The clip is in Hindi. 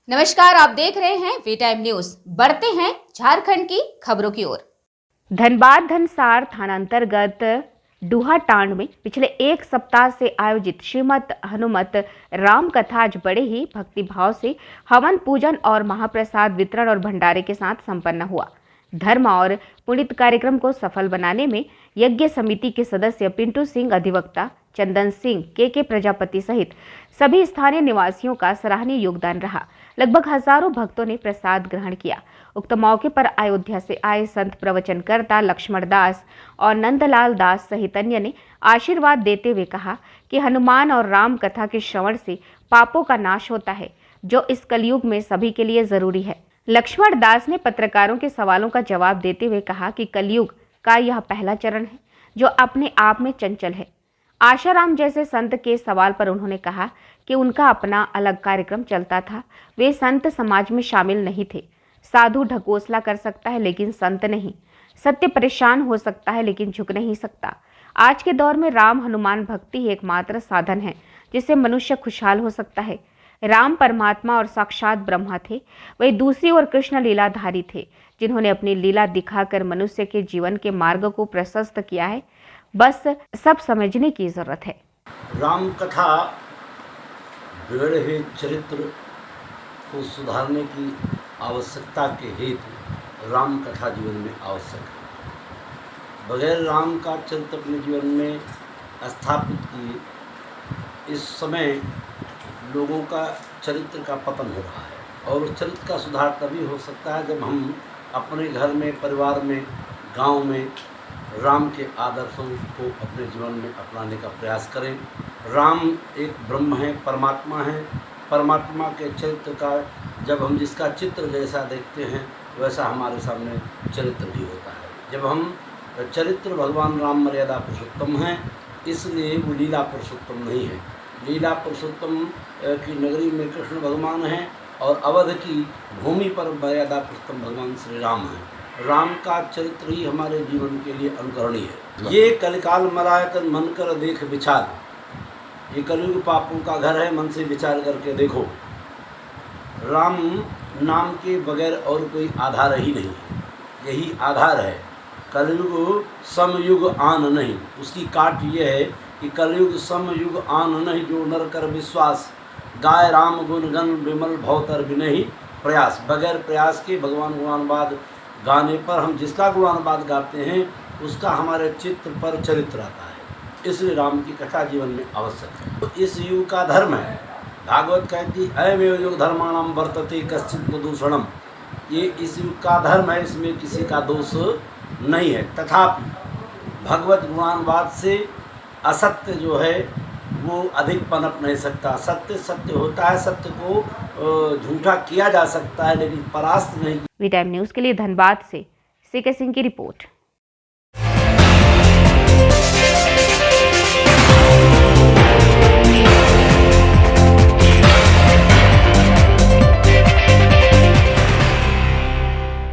नमस्कार, आप देख रहे हैं वी टाइम न्यूज। बढ़ते हैं झारखंड की खबरों की ओर। धनबाद धनसार थानांतर्गत डूहाटांड में पिछले एक सप्ताह से आयोजित श्रीमद हनुमत राम कथा आज बड़े ही भक्तिभाव से हवन पूजन और महाप्रसाद वितरण और भंडारे के साथ संपन्न हुआ। धर्म और पुनीत कार्यक्रम को सफल बनाने में यज्ञ समिति के सदस्य पिंटू सिंह, अधिवक्ता चंदन सिंह, के प्रजापति सहित सभी स्थानीय निवासियों का सराहनीय योगदान रहा। लगभग हजारों भक्तों ने प्रसाद ग्रहण किया। उक्त मौके पर अयोध्या से आए संत प्रवचनकर्ता लक्ष्मण दास और नंदलाल दास सहित अन्य ने आशीर्वाद देते हुए कहा कि हनुमान और राम कथा के श्रवण से पापों का नाश होता है, जो इस कलयुग में सभी के लिए जरूरी है। लक्ष्मण दास ने पत्रकारों के सवालों का जवाब देते हुए कहा कि कलयुग का यह पहला चरण है जो अपने आप में चंचल है। आशाराम जैसे संत के सवाल पर उन्होंने कहा कि उनका अपना अलग कार्यक्रम चलता था। वे संत समाज में शामिल नहीं थे। साधु ढकोसला कर सकता है लेकिन संत नहीं। सत्य परेशान हो सकता है लेकिन झुक नहीं सकता। आज के दौर में राम हनुमान भक्ति ही एकमात्र साधन है जिससे मनुष्य खुशहाल हो सकता है। राम परमात्मा और साक्षात ब्रह्मा थे, वही दूसरी ओर कृष्ण लीलाधारी थे, जिन्होंने अपनी लीला दिखाकर मनुष्य के जीवन के मार्ग को प्रशस्त किया है। बस सब समझने की जरूरत है। राम कथा बिगड़े हुए चरित्र को सुधारने की आवश्यकता के हेतु राम कथा जीवन में आवश्यक है। बगैर राम का चरित्र अपने जीवन में स्थापित किए इस समय लोगों का चरित्र का पतन हो रहा है, और उस चरित्र का सुधार तभी हो सकता है जब हम अपने घर में, परिवार में, गांव में राम के आदर्शों को अपने जीवन में अपनाने का प्रयास करें। राम एक ब्रह्म है, परमात्मा है। परमात्मा के चरित्र का जब हम जिसका चित्र जैसा देखते हैं वैसा हमारे सामने चरित्र भी होता है। जब हम चरित्र भगवान राम मर्यादा पुरुषोत्तम हैं, इसलिए वो लीला पुरुषोत्तम नहीं है। लीला पुरुषोत्तम की नगरी में कृष्ण भगवान हैं और अवध की भूमि पर मर्यादा पुरुषोत्तम भगवान श्री राम हैं। राम का चरित्र ही हमारे जीवन के लिए अनुकरणीय है। ये कलिकाल मलायकर मन कर देख विचार, ये कलयुग पापों का घर है, मन से विचार करके देखो। राम नाम के बगैर और कोई आधार ही नहीं है, यही आधार है। कलयुग समयुग आन नहीं, उसकी काट ये है कि कलयुग समयुग आन नहीं, जो नर कर विश्वास, गाय राम गुण गण विमल भवतर बिनहि प्रयास। बगैर प्रयास के भगवान गुणानुवाद गाने पर हम जिसका गुणानुवाद गाते हैं उसका हमारे चित्त पर चरित्र आता है। इसलिए राम की कथा जीवन में आवश्यक है। तो इस युग का धर्म है। भागवत कहती अयमेव युग धर्माणाम वर्तते कश्चित् न दूषणम। ये इस युग का धर्म है, इसमें किसी का दोष नहीं है। तथापि भगवत गुणानुवाद से असत्य जो है वो अधिक पनप नहीं सकता। सत्य सत्य होता है, सत्य को झूठा किया जा सकता है लेकिन परास्त नहीं। वी टाइम न्यूज के लिए धनबाद से सीके सिंह की रिपोर्ट।